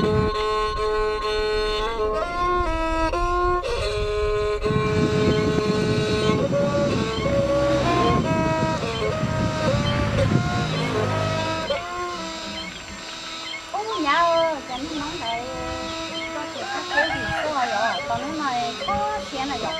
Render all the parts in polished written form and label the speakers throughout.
Speaker 1: Ủa nhà ơi, chẳng nói đây có chuyện phát cái gì sao rồi, còn cái này có chuyện này rồi.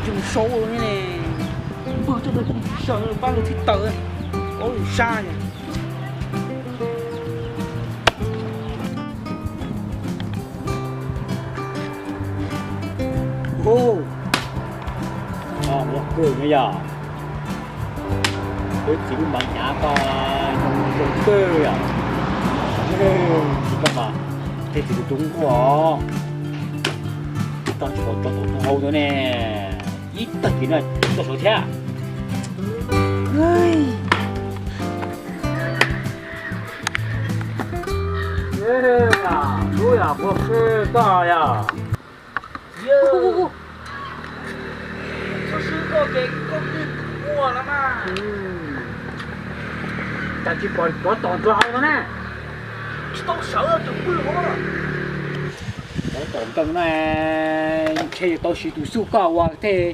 Speaker 2: Chung số luôn nè, bữa cho tôi sợ bao nhiêu thích tờ, ôi xa nhỉ.
Speaker 3: Ô, một cười bây giờ, tôi chỉ bằng nhà con dùng cơ à, chỉ có mà, thế thì đúng quá, tao chỉ còn cho tôi hậu thôi nè, ít tất nhiên là tôi số thế à, tôi à, có cơ to à.
Speaker 2: Có sư có cái công ty mua lắm à.
Speaker 3: Ta chỉ còn có toàn cho hậu thôi nè.
Speaker 2: Tao sợ tụi bự quá.
Speaker 3: Cái tổng tâm này chơi tao chỉ tụi su cao à thế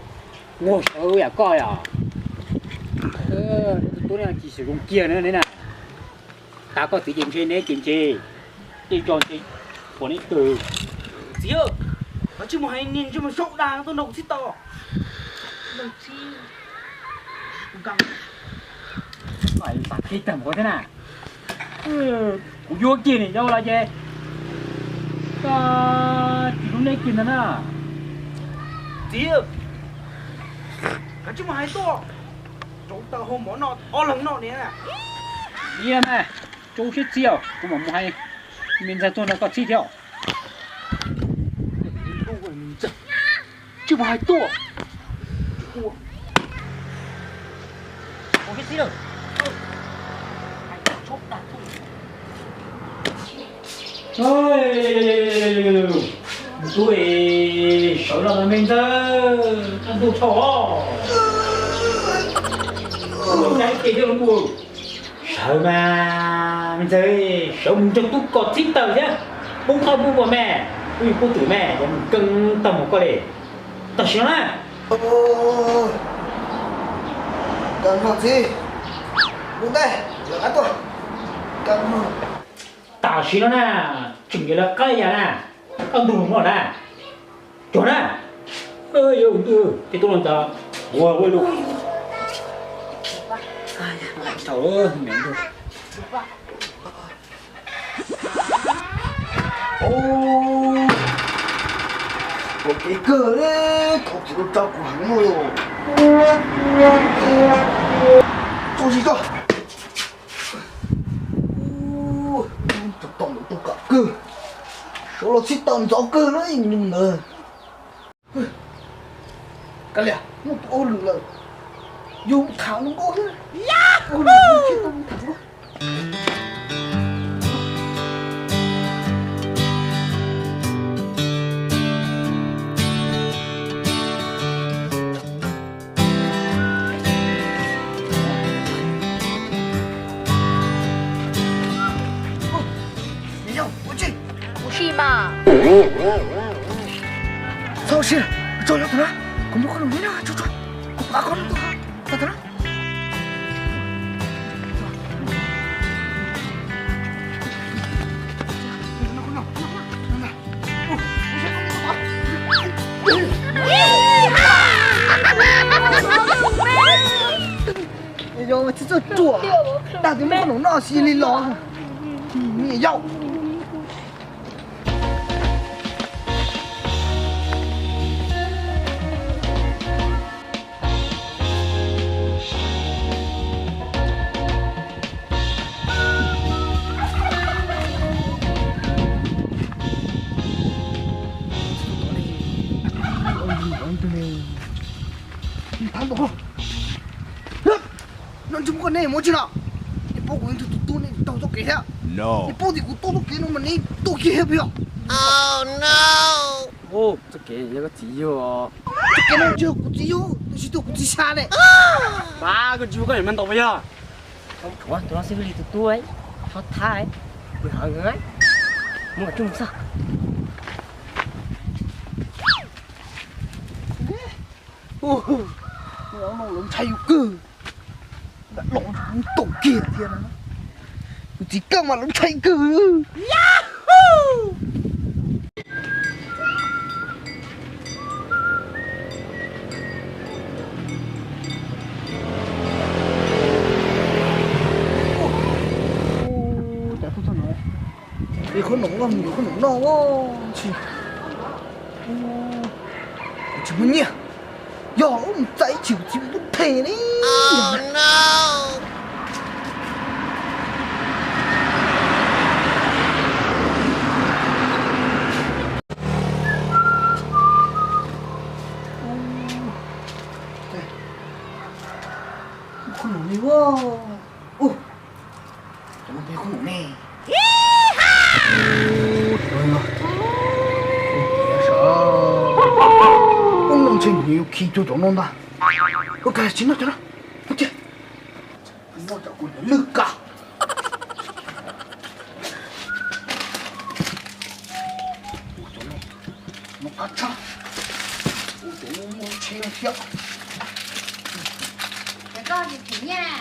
Speaker 3: ngồi sợ à coi à. Tôi này chỉ sử dụng kia nữa nè. Ta có tự kiểm chế này kiểm chế. Đi cho chị. Của này từ.
Speaker 2: Dì ơi, mà chứ mà hay nhìn cho mà sốc đàng tôi đâu thích to. Đâu chi. Căng.
Speaker 3: Phải sạc cái tầm có thế nào. Của vua kia này đâu là gì? Ta chỉ đúng đây kia nữa nè.
Speaker 2: Dì ơi, mà chứ mà hay to. Chúng ta hôm món nọ, o lần nọ nè nè.
Speaker 3: Đi em này, chú chết chiều, cũng mà mua hay. Mình ra tôi nó có chi theo.
Speaker 2: Chứ mà hay to.
Speaker 3: Có cái gì đâu. Thôi, tôi sợ là mình ra ăn đồ chó. Cái kia nó buồn. Sợ mà mình thấy sống trong túc có thích tờ chứ. Bông thao bu của mẹ, ui cô tử mẹ, để mình cưng tầm một con để. Tao xíu nè.
Speaker 4: Cần học gì? Đúng đây, giờ ăn tôi. Cần học.
Speaker 3: Tao xíu nè, chừng như là cây à nè. Ăn đủ rồi nè. Chỗ nè. Thì tôi làm tao. Ủa, ôi luôn. Trời ơi, mẹ thôi.
Speaker 4: Ô, có cái cờ đấy, có chỉ có trao quảng thôi rồi. Cho gì cơ? Ô, cho tổng tôi cả cờ. Số là xích tầm gió cờ nữa nhưng mà. Cái lẹ, nó ô lửa là dùng thảo nó có thôi. Yahoo! Sao xí? Trời ơi, thằng có một con đồng nào? Trời, có ba con nữa. Thằng哟，这做，大嘴没弄那心里老，你也要。nó chúng con này muốn chứ nào đi bố của anh tụi tôi này tao cho kể ha
Speaker 5: No.
Speaker 4: đi bố thì của tôi kể nó mà đi tôi kể hết biểu
Speaker 3: ô这给一个鸡哟
Speaker 4: cái nó chưa của chị yêu chị tôi của chị xa này
Speaker 3: 八个猪个人们都不要
Speaker 6: không chúa tụi nó xử lý tụi tôi nó thay bữa hỏi người ấy mua chung sao
Speaker 4: ô nó lồng chay cơ đã lồng tổ kia thiên nó chỉ cần mà lồng chay cơ你可能啊，你可能闹哦，去，怎么呢？要我们在一起就不配呢。Oh no！可能的哦，哦，怎么没可能呢？ ông chơi nhiều khi cho nó nôn ta ok chính nó ok nó cho con lực cả nó cắt cha nó chơi nó thiệt
Speaker 1: cái con gì thế nha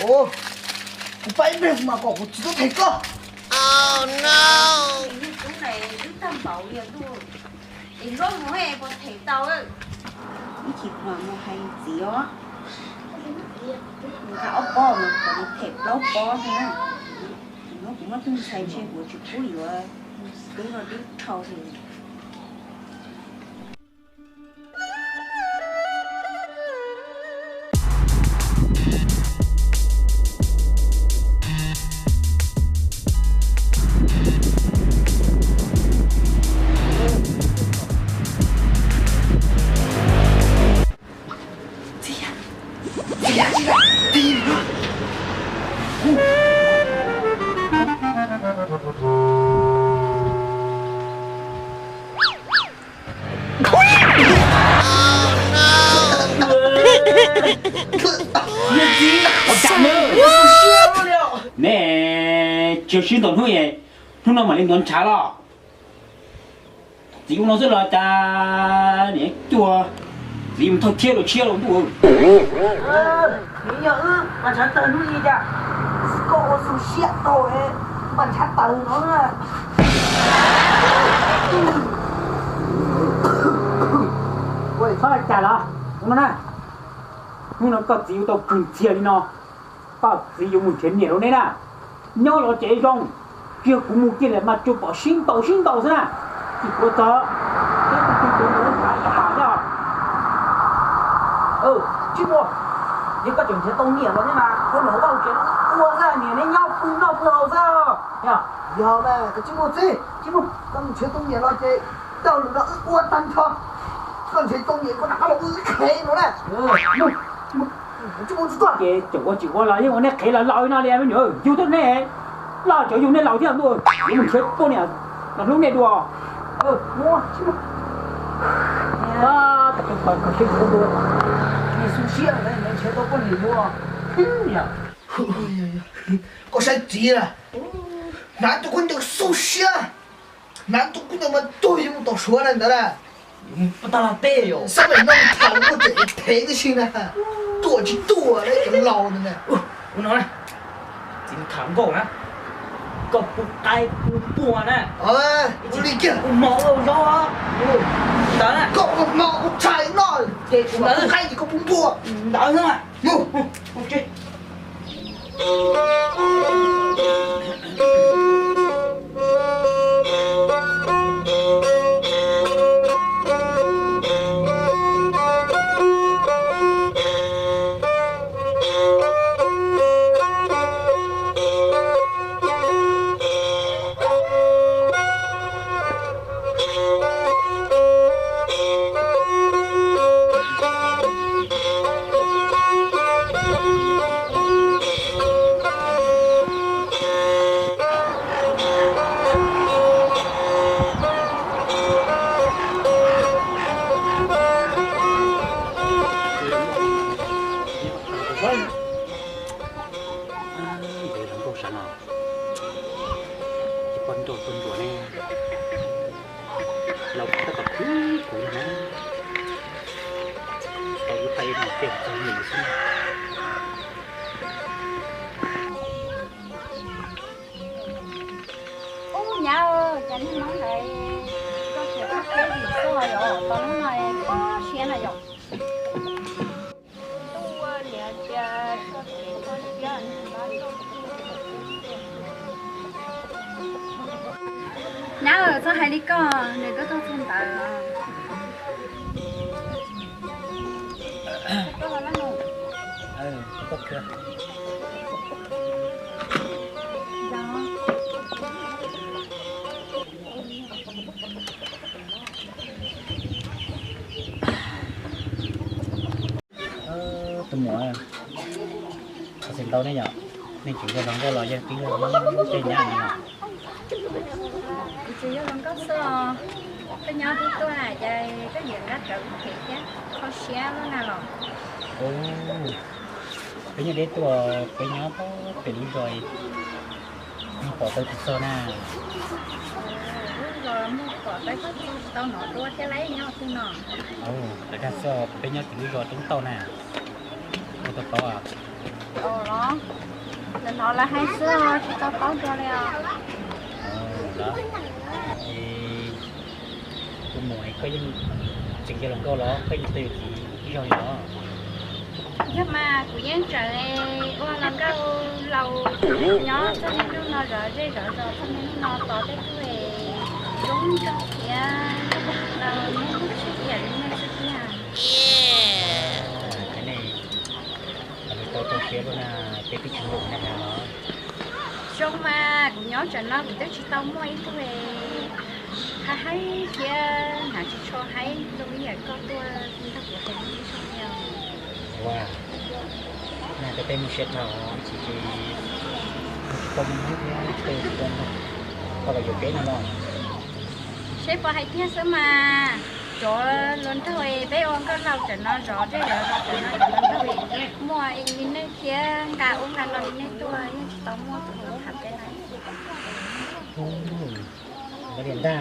Speaker 4: ô phải biết mà có chỉ có thấy cơ
Speaker 1: oh no cái này cứ tầm bảo liền thôi thì lúc nó hè có thấy tao ấy chỉ khoảng một hay gì đó người ta ốp bò mà còn thẹp lốp bò thế nó cũng nó từng xài chơi của chụp cúi rồi cứ nó đi thâu thì
Speaker 3: nè chiều xin tổn hụi ấy lúc nào mà lên đón trả lo chỉ cũng nó rất là ta nè chùa vì mình thôi chia rồi đủ
Speaker 2: Thế nhớ bạn chán tờ nuôi gì chả có sự xiết rồi bạn chán tờ nó nữa
Speaker 3: ôi sao trả lo không nó nhưng nó có chịu tao cùng chia đi nó có sử dụng một chuyện nhiều đấy nè nhớ nó chạy rong kia cũng một kia là mà chụp bỏ sinh tàu thế nè chỉ có tớ cái công ty nó phải bảo nhá
Speaker 2: chứ mua những cái chuyện sẽ tông nhiều lắm nhưng mà có nổ vào chuyện ua ra nhìn thấy nhau phun đâu phun sao nhá
Speaker 4: giờ này cái chứ một gì chứ một con chơi tông nhiều lo chơi đâu là nó ua tan cho con chơi tông nhiều con nào nó khé nó này chứ một chút
Speaker 3: cái chỗ có chịu qua là nhưng mà nè cái là lòi nó đi em nhớ yêu thích nè là chỗ dùng nè lòi thế luôn nhưng mình chơi cô nè là lúc này đùa
Speaker 2: mua chứ
Speaker 3: à tập trung còn chơi không đùa
Speaker 2: 你输血了，你钱都不理我，哼呀！có
Speaker 4: sai gì à难道con được sâu xia难道con được mà tôi dùng tao số này nữa là
Speaker 2: 不当然对哟。
Speaker 4: sao mày nông thảo có thể thế cái gì nè tuổi chỉ tuổi đấy cái lâu này nè
Speaker 2: 我nói này, chính thằng cậu á, cậu bụng tay bụng bùa này,
Speaker 4: đi kia
Speaker 2: máu đâu đó, đó này,
Speaker 4: cậu một màu một trái nồi
Speaker 2: để cũng
Speaker 4: mà
Speaker 2: đó,
Speaker 4: hay thì có bún bùa
Speaker 2: đó thôi mà,
Speaker 4: ngu
Speaker 2: ok.
Speaker 3: để làm câu sáng nào chỉ con đồ nàyเราก็แบบกูนะเราอยู่ไปหมดเต็มใจหนึ่งซึ่ง
Speaker 1: Ô nhà ơi, nhà đi nói này có thể có cái gì rồi rồi, còn này có xe này rồi. Tôi nhà cha có thể có xe nhà ơi, sao hay đi con, này có tôi không tại có là nó
Speaker 3: tốt chưa tôi mua xin tao đấy nhở nên chúng ta đóng cái lò ra tiếng là trên nhà này nhở
Speaker 1: chị vô lần có sơ cái nhỏ của tôi là chơi cái gì đó tự thiệt chứ có xe nó nào rồi
Speaker 3: ô cái nhà đấy tôi cái nhỏ có phải đi rồi nhưng bỏ tới thực sơ na
Speaker 1: rồi mua cỏ tới có tao nọ tôi sẽ lấy nhau tôi nọ
Speaker 3: ô tại ra sơ cái nhỏ chỉ rồi chúng tao nè tôi có à
Speaker 1: đó là nó là hai sơ tao có cho đây
Speaker 3: đó thì tôi muốn có những chừng cho lần câu đó có những từ gì rồi đó
Speaker 1: nhưng mà của dân trời qua lần câu lâu nhỏ cho nên lúc nó rõ rồi cho nên nó tỏ tới cái đúng trong kia là nó sẽ hiện lên sự
Speaker 3: cái này tôi kia luôn là cái trường lượng này nó
Speaker 1: trong mà của nhỏ trời nó cũng chỉ tao mua ít thôi hay kia nào chỉ cho hay lúc bây giờ con tôi không thắc của thằng đi xong nhau
Speaker 3: wow này cái tên sẽ thảo chỉ không hết nhá từ con có phải dùng cái nào đâu
Speaker 1: sếp có hay kia sớm mà chỗ lớn thôi bé ông có lâu trời nó rõ thế rồi trời nó lớn thôi mua in nơi kia cả uống là nó in nơi tôi tao mua tôi làm cái này
Speaker 3: nó điện ra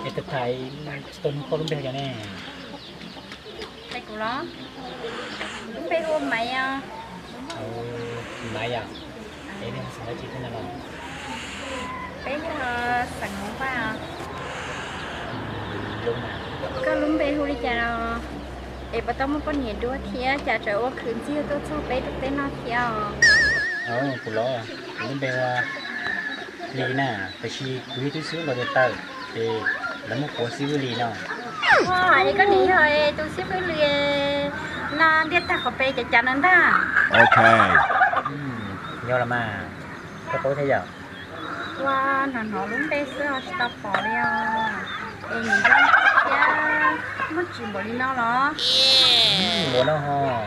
Speaker 3: để thực thải tuần con lúc bây giờ nè
Speaker 1: đây của nó đúng bé hôm mày à
Speaker 3: mày à để nên sẽ chỉ thế nào rồi
Speaker 1: bé sẵn không phải à
Speaker 3: luôn mà
Speaker 1: có lúc bé hôm đi chả nào để bắt tao mua con nhện đua thía chả trở quaคืนchiều tôi cho bé được tên nó thía
Speaker 3: của nó à lúc bây giờ lì nè phải chi quý tí xíu là được tờ thì là một của xíu lì nào
Speaker 1: thì có đi thôi tôi xếp với lì nó biết ta có bé chả nên ta
Speaker 5: Ok.
Speaker 3: nhau là mà có tối thế giờ
Speaker 1: wow nó luôn bé sữa tao bỏ đi em nhìn thấy mất chuyện bỏ đi nó đó
Speaker 3: muốn nó ho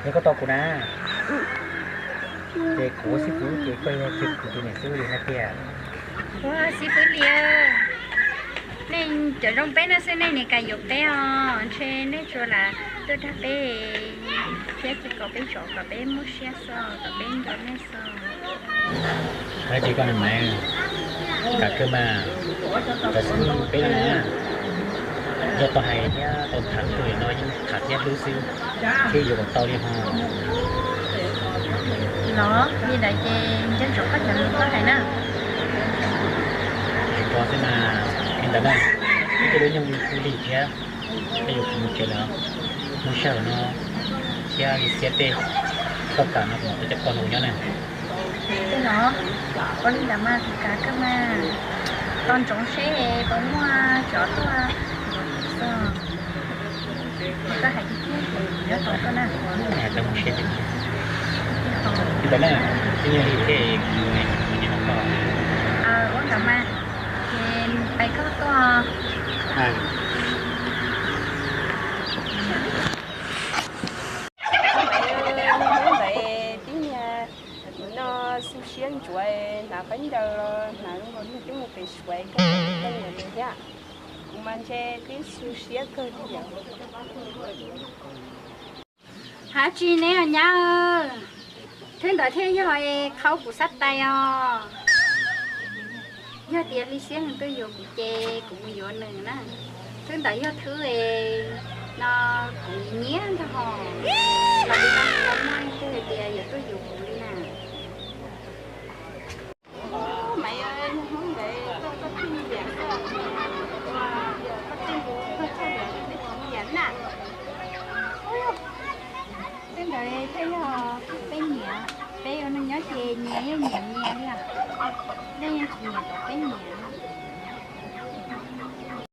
Speaker 3: nếu có to của na để của xíu phú cái quay chụp của tôi này xíu lì na kia
Speaker 1: wow xếp với lì nên chỗ trong bé nó sẽ này cả dục bé trên đấy chỗ là tôi đã bé phía chỉ có bé chỗ có bé mua xe sao có bé đó nè sao
Speaker 3: đấy chỉ còn mẹ cả cơ mà cả xíu bé này do tao hay nhá tao thẳng tuổi nói nhưng thật nhất lưu siêu khi dùng tao đi ho
Speaker 1: nó như đại trên chỗ có chẳng có hay nè
Speaker 3: có thế mà em đã đây cái đứa nhân viên đi kia cái dùng một cái đó nó sợ nó kia đi xe tê tất cả nó cũng cho con nhau này
Speaker 1: cái nó con đi làm mà thì cả cơ mà con trống xe bóng hoa chó tôi sao người ta hay đi kia thì nó tốt con nè
Speaker 3: nhà trong xe thì đó là cái như thế người mình không có
Speaker 1: con làm mà thì phải có
Speaker 6: nó xu xuyên chuối là bánh đào là nó còn chúng một cái xuôi cái người mình nhá mà che cái xu xuyên cơ gì
Speaker 1: hả chi nè nhá thế đợi thế rồi khâu của sách tay giờ tiền đi xem tôi dùng chè cũng dùng nữa nè thế đợi giờ thứ nó cũng nhé thôi là đi ăn mai thế tiền giờ tôi dùng đi nè mày ơi không để có tin dạng đó giờ có tin vụ có cho được để tin dạng nè thế đợi thấy bé nhẹ bé nó nhớ chè nhẹ nhẹ nhẹ đi à đây nhẹ bé nhẹ